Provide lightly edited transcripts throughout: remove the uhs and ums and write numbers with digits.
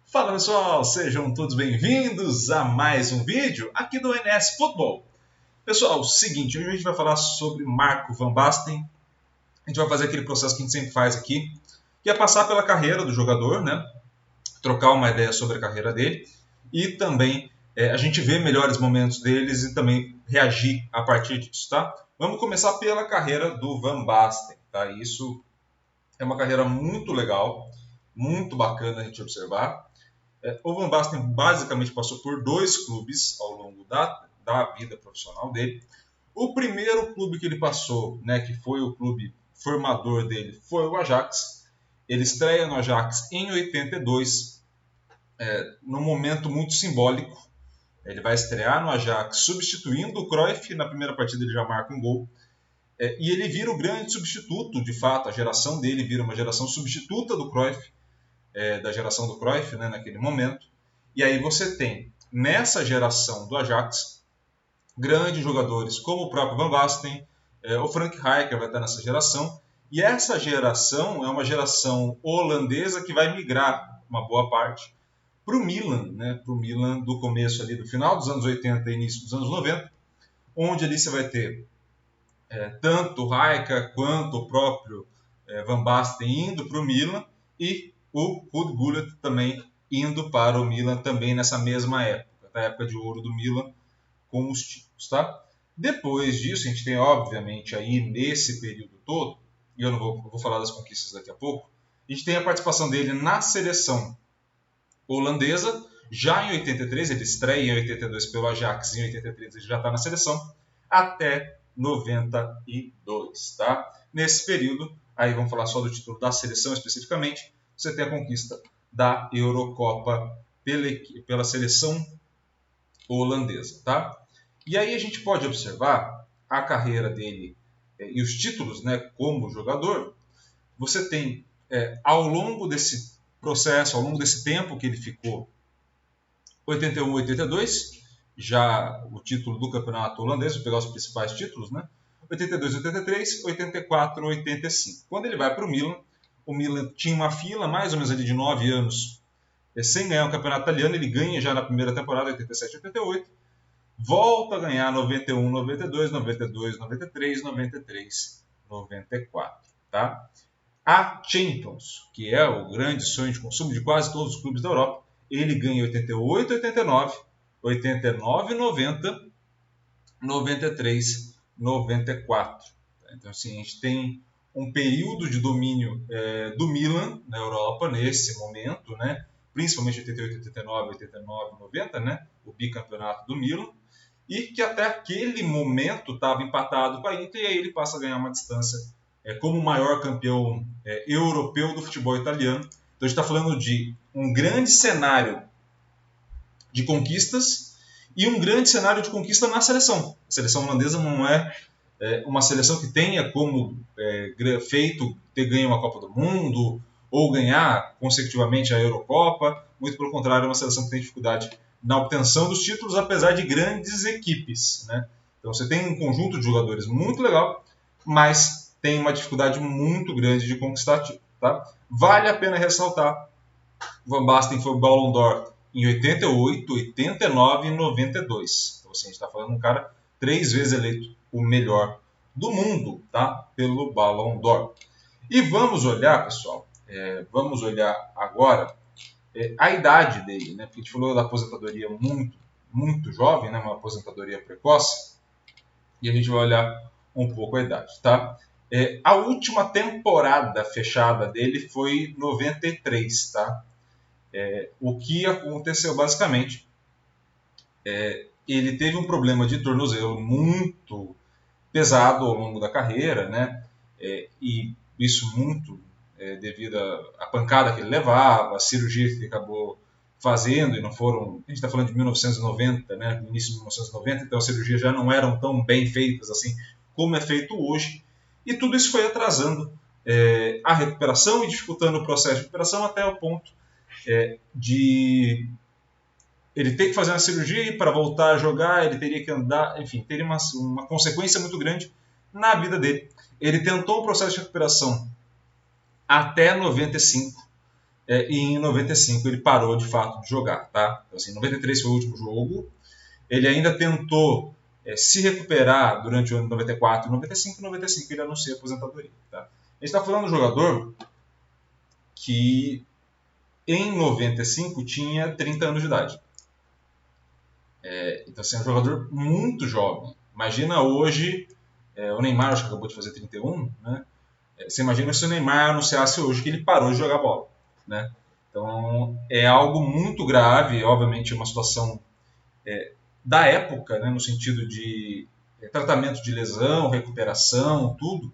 Fala pessoal, sejam todos bem-vindos a mais um vídeo aqui do NS Futebol. Pessoal, seguinte, hoje a gente vai falar sobre Marco Van Basten. A gente vai fazer aquele processo que a gente sempre faz aqui, que é passar pela carreira do jogador, né? Trocar uma ideia sobre a carreira dele e também a gente ver melhores momentos deles e também reagir a partir disso, tá? Vamos começar pela carreira do Van Basten, tá? Isso é uma carreira muito legal, muito bacana a gente observar. O Van Basten basicamente passou por dois clubes ao longo da vida profissional dele. O primeiro clube que ele passou, né, que foi o clube formador dele, foi o Ajax. Ele estreia no Ajax em 82, num momento muito simbólico. Ele vai estrear no Ajax substituindo o Cruyff. Na primeira partida ele já marca um gol. E ele vira o grande substituto, de fato. A geração dele vira uma geração substituta do Cruyff, da geração do Cruyff, né, naquele momento. E aí você tem, nessa geração do Ajax, grandes jogadores como o próprio Van Basten, o Frank Rijkaard vai estar nessa geração. E essa geração é uma geração holandesa que vai migrar uma boa parte para o Milan, né, para o Milan do começo ali, do final dos anos 80 e início dos anos 90, onde ali você vai ter tanto o Rijkaard quanto o próprio Van Basten indo para o Milan e o Ruud Gullit também indo para o Milan também nessa mesma época, da época de ouro do Milan com os títulos, tá? Depois disso, a gente tem, obviamente, aí nesse período todo, e eu não vou falar das conquistas daqui a pouco, a gente tem a participação dele na seleção holandesa, já em 83, ele estreia em 82 pelo Ajax, em 83 ele já está na seleção, até 92, tá? Nesse período, aí vamos falar só do título da seleção especificamente, você tem a conquista da Eurocopa pela seleção holandesa, tá? E aí a gente pode observar a carreira dele e os títulos, né, como jogador. Você tem, ao longo desse processo, ao longo desse tempo que ele ficou, 81, 82, já o título do campeonato holandês, vou pegar os principais títulos, né? 82, 83, 84, 85. Quando ele vai para o Milan tinha uma fila mais ou menos ali de 9 anos sem ganhar o campeonato italiano. Ele ganha já na primeira temporada, 87, 88. Volta a ganhar 91, 92, 92, 93, 93, 94. Tá? A Champions, que é o grande sonho de consumo de quase todos os clubes da Europa, ele ganha 88, 89, 89, 90, 93, 94. Então, assim, a gente tem um período de domínio do Milan na Europa nesse momento, né? Principalmente 88, 89, 89, 90, né? O bicampeonato do Milan, e que até aquele momento estava empatado com a Inter, e aí ele passa a ganhar uma distância como o maior campeão europeu do futebol italiano. Então a gente está falando de um grande cenário de conquistas e um grande cenário de conquista na seleção. A seleção holandesa não é uma seleção que tenha como feito ter ganho uma Copa do Mundo ou ganhar consecutivamente a Eurocopa. Muito pelo contrário, é uma seleção que tem dificuldade na obtenção dos títulos, apesar de grandes equipes, né? Então você tem um conjunto de jogadores muito legal, mas tem uma dificuldade muito grande de conquistar títulos, tá? Vale a pena ressaltar, Van Basten foi o Ballon d'Or em 88, 89 e 92. Então assim, a gente está falando de um cara 3 vezes eleito o melhor do mundo, tá? Pelo Ballon d'Or. E vamos olhar, pessoal, vamos olhar agora a idade dele, né? Porque a gente falou da aposentadoria muito, muito jovem, né? Uma aposentadoria precoce, e a gente vai olhar um pouco a idade, tá? A última temporada fechada dele foi 93, tá? O que aconteceu basicamente, ele teve um problema de tornozelo muito pesado ao longo da carreira, né? E isso muito devido à pancada que ele levava, a cirurgia que ele acabou fazendo, e não foram... A gente está falando de 1990, né? No início de 1990, então as cirurgias já não eram tão bem feitas assim como é feito hoje, e tudo isso foi atrasando a recuperação e dificultando o processo de recuperação até o ponto de ele ter que fazer uma cirurgia e para voltar a jogar ele teria que andar, enfim, teria uma consequência muito grande na vida dele. Ele tentou um processo de recuperação até 95, e em 95 ele parou de fato de jogar. Tá? Então, assim, 93 foi o último jogo. Ele ainda tentou se recuperar durante o ano 94 e 95. Em 95 ele anuncia a aposentadoria. Tá? A gente está falando de um jogador que em 95 tinha 30 anos de idade. Então, assim, é um jogador muito jovem. Imagina hoje, o Neymar acho que acabou de fazer 31, né? Você imagina se o Neymar anunciasse hoje que ele parou de jogar bola, né? Então, é algo muito grave, obviamente uma situação da época, né, no sentido de tratamento de lesão, recuperação, tudo,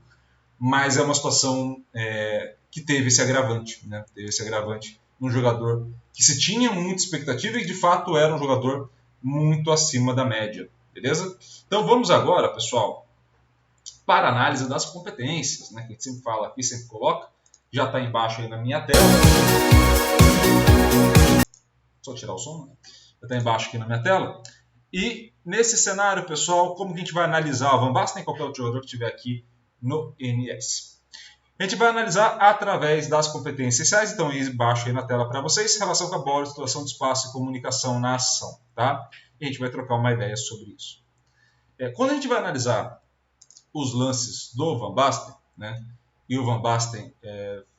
mas é uma situação que teve esse agravante, né? Teve esse agravante num jogador que se tinha muita expectativa e de fato era um jogador muito acima da média, beleza? Então vamos agora, pessoal, para a análise das competências, né? Que a gente sempre fala aqui, sempre coloca, já está embaixo aí na minha tela. Só tirar o som, né? Já está embaixo aqui na minha tela. E nesse cenário, pessoal, como que a gente vai analisar o Van Basten e qualquer outro jogador que estiver aqui no NS? A gente vai analisar através das competências essenciais, então aí embaixo aí na tela para vocês, relação com a bola, situação de espaço e comunicação na ação, tá? E a gente vai trocar uma ideia sobre isso. Quando a gente vai analisar os lances do Van Basten, né? E o Van Basten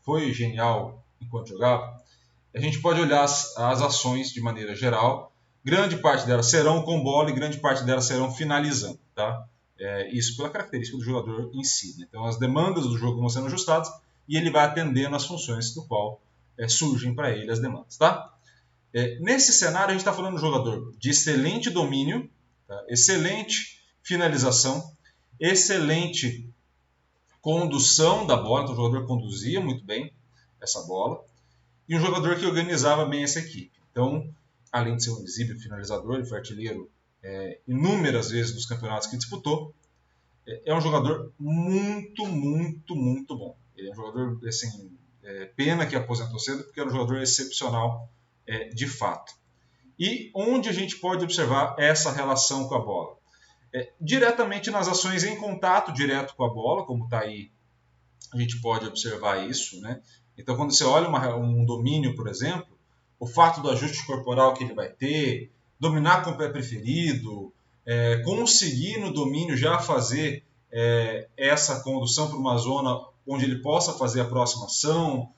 foi genial enquanto jogava, a gente pode olhar as ações de maneira geral. Grande parte delas serão com bola e grande parte delas serão finalizando, tá? Isso pela característica do jogador em si, né? Então as demandas do jogo vão sendo ajustadas e ele vai atendendo às funções do qual surgem para ele as demandas, tá? Nesse cenário a gente está falando de um jogador de excelente domínio, tá? Excelente finalização, excelente condução da bola, então o jogador conduzia muito bem essa bola, e um jogador que organizava bem essa equipe. Então, além de ser um exímio finalizador, ele foi artilheiro inúmeras vezes nos campeonatos que disputou, é um jogador muito, muito, muito bom. Ele é um jogador, assim, pena que aposentou cedo, porque era um jogador excepcional de fato. E onde a gente pode observar essa relação com a bola? Diretamente nas ações em contato direto com a bola, como está aí, a gente pode observar isso, né? Então, quando você olha um domínio, por exemplo, o fato do ajuste corporal que ele vai ter, dominar com o pé preferido, conseguir no domínio já fazer essa condução para uma zona onde ele possa fazer a próxima ação.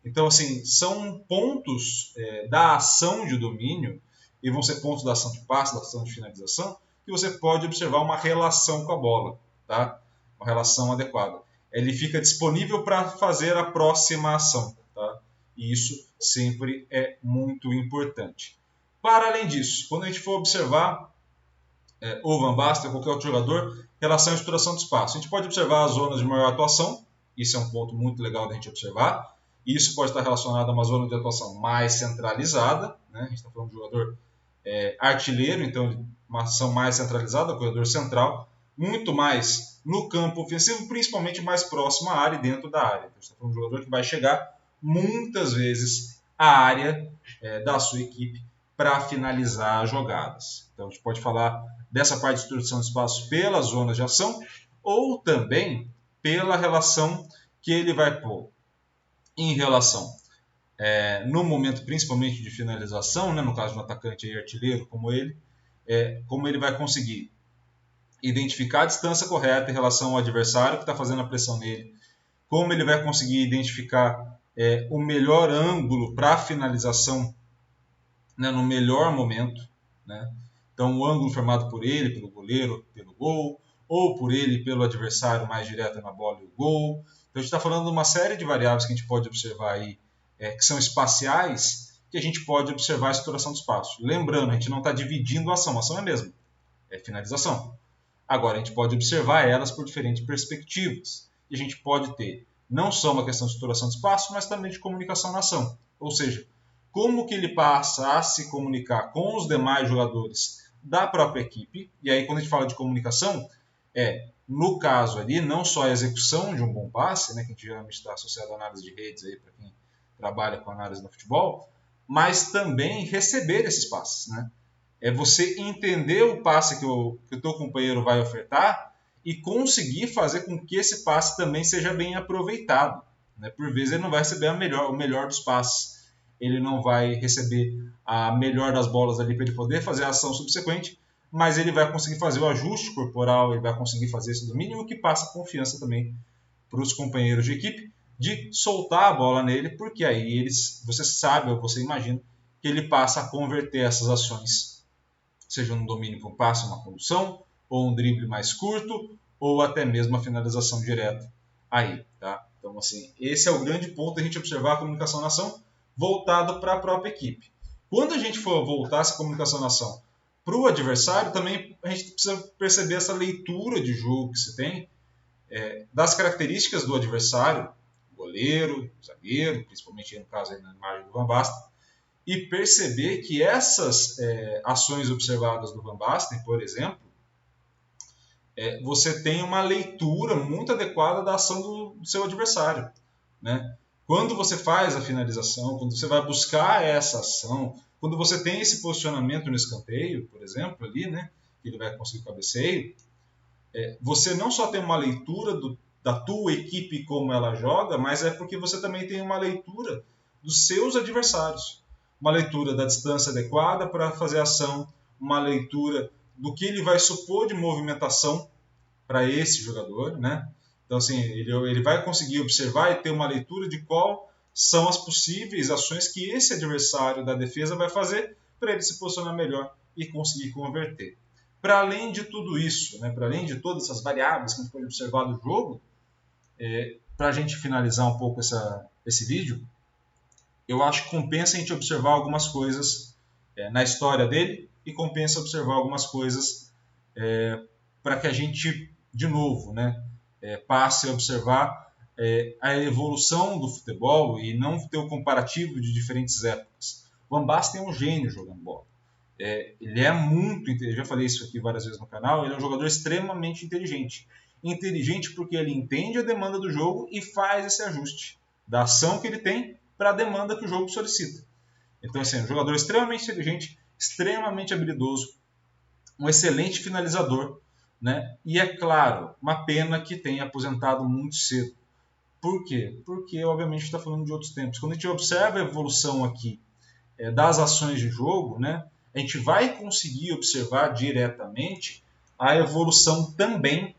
Então, assim, são pontos da ação de domínio, e vão ser pontos da ação de passe, da ação de finalização, que você pode observar uma relação com a bola, tá? Uma relação adequada. Ele fica disponível para fazer a próxima ação, tá? E isso sempre é muito importante. Para além disso, quando a gente for observar o Van Basten ou qualquer outro jogador, relação à exploração do espaço, a gente pode observar as zonas de maior atuação, isso é um ponto muito legal da gente observar, e isso pode estar relacionado a uma zona de atuação mais centralizada, né? A gente está falando de um jogador artilheiro, então uma ação mais centralizada, corredor central, muito mais no campo ofensivo, principalmente mais próximo à área e dentro da área. Então, a gente está falando de um jogador que vai chegar muitas vezes à área da sua equipe para finalizar jogadas. Então a gente pode falar dessa parte de destruição de espaço pelas zonas de ação ou também pela relação que ele vai pôr em relação no momento principalmente de finalização, né, no caso de um atacante aí, artilheiro como ele vai conseguir identificar a distância correta em relação ao adversário que está fazendo a pressão nele, como ele vai conseguir identificar o melhor ângulo para a finalização, né, no melhor momento, né? Então o ângulo formado por ele, pelo goleiro, pelo gol, ou por ele, pelo adversário mais direto na bola e o gol. Então a gente está falando de uma série de variáveis que a gente pode observar aí, que são espaciais, que a gente pode observar a exploração do espaço. Lembrando, a gente não está dividindo a ação é a mesma, é finalização. Agora, a gente pode observar elas por diferentes perspectivas. E a gente pode ter não só uma questão de exploração de espaço, mas também de comunicação na ação. Ou seja, como que ele passa a se comunicar com os demais jogadores da própria equipe. E aí, quando a gente fala de comunicação, no caso ali, não só a execução de um bom passe, né, que a gente geralmente está associado à análise de redes aí para quem trabalha com análise no futebol, mas também receber esses passes, né? É você entender o passe que o teu companheiro vai ofertar e conseguir fazer com que esse passe também seja bem aproveitado, né? Por vezes ele não vai receber o melhor dos passes ele não vai receber a melhor das bolas ali para ele poder fazer a ação subsequente, mas ele vai conseguir fazer o ajuste corporal, ele vai conseguir fazer esse domínio, o que passa confiança também para os companheiros de equipe de soltar a bola nele, porque aí você sabe ou você imagina que ele passa a converter essas ações, seja um domínio para um passe, uma condução, ou um drible mais curto, ou até mesmo a finalização direta aí, tá? Então, assim, esse é o grande ponto da gente observar a comunicação na ação voltado para a própria equipe. Quando a gente for voltar essa comunicação na ação para o adversário, também a gente precisa perceber essa leitura de jogo que se tem, das características do adversário, goleiro, zagueiro, principalmente no caso aí na imagem do Van Basten, e perceber que essas ações observadas do Van Basten, por exemplo, você tem uma leitura muito adequada da ação do seu adversário, né? Quando você faz a finalização, quando você vai buscar essa ação, quando você tem esse posicionamento no escanteio, por exemplo, ali, né, que ele vai conseguir o cabeceio, você não só tem uma leitura da tua equipe como ela joga, mas é porque você também tem uma leitura dos seus adversários. Uma leitura da distância adequada para fazer a ação, uma leitura do que ele vai supor de movimentação para esse jogador, né? Então, assim, ele vai conseguir observar e ter uma leitura de qual são as possíveis ações que esse adversário da defesa vai fazer para ele se posicionar melhor e conseguir converter. Para além de tudo isso, né, para além de todas essas variáveis que a gente pode observar do jogo, para a gente finalizar um pouco esse vídeo, eu acho que compensa a gente observar algumas coisas na história dele e compensa observar algumas coisas para que a gente, de novo, né, passe a observar a evolução do futebol e não ter o comparativo de diferentes épocas. Van Basten é um gênio jogando bola. Ele é muito inteligente, já falei isso aqui várias vezes no canal, ele é um jogador extremamente inteligente. Inteligente porque ele entende a demanda do jogo e faz esse ajuste da ação que ele tem para a demanda que o jogo solicita. Então, assim, um jogador extremamente inteligente, extremamente habilidoso, um excelente finalizador, né? E é claro, uma pena que tenha aposentado muito cedo. Por quê? Porque, obviamente, está falando de outros tempos. Quando a gente observa a evolução aqui das ações de jogo, né, a gente vai conseguir observar diretamente a evolução também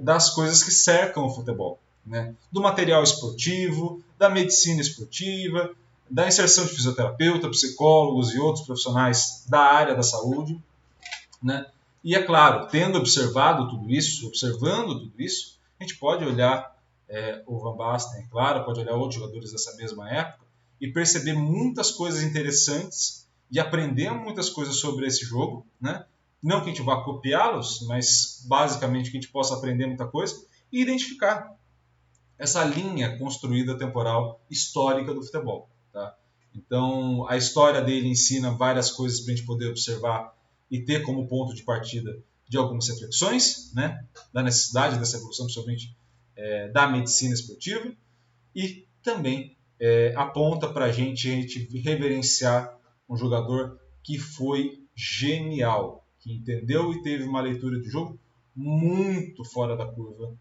das coisas que cercam o futebol, né? Do material esportivo, da medicina esportiva, da inserção de fisioterapeuta, psicólogos e outros profissionais da área da saúde, né? E é claro, tendo observado tudo isso, observando tudo isso, a gente pode olhar o Van Basten, é claro, pode olhar outros jogadores dessa mesma época e perceber muitas coisas interessantes e aprender muitas coisas sobre esse jogo, né? Não que a gente vá copiá-los, mas basicamente que a gente possa aprender muita coisa e identificar essa linha construída temporal histórica do futebol, tá? Então, a história dele ensina várias coisas para a gente poder observar e ter como ponto de partida de algumas reflexões, né? Da necessidade dessa evolução, principalmente da medicina esportiva, e também aponta para a gente reverenciar um jogador que foi genial, que entendeu e teve uma leitura de jogo muito fora da curva,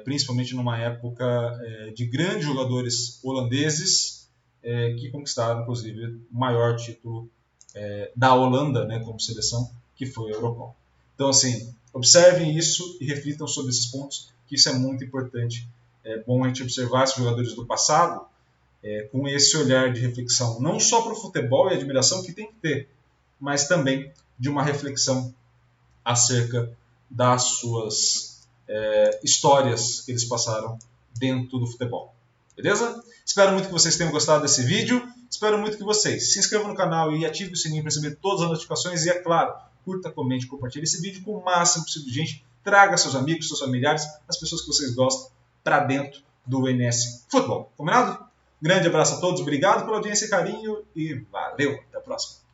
principalmente numa época de grandes jogadores holandeses que conquistaram, inclusive, o maior título da Holanda, né, como seleção, que foi a Eurocopa. Então, assim, observem isso e reflitam sobre esses pontos, que isso é muito importante. É bom a gente observar esses jogadores do passado com esse olhar de reflexão, não só para o futebol e admiração que tem que ter, mas também de uma reflexão acerca das suas histórias que eles passaram dentro do futebol. Beleza? Espero muito que vocês tenham gostado desse vídeo. Espero muito que vocês se inscrevam no canal e ativem o sininho para receber todas as notificações. E, é claro, curta, comente, compartilhe esse vídeo com o máximo possível de gente. Traga seus amigos, seus familiares, as pessoas que vocês gostam para dentro do NS Futebol. Combinado? Grande abraço a todos, obrigado pela audiência e carinho e valeu! Até a próxima!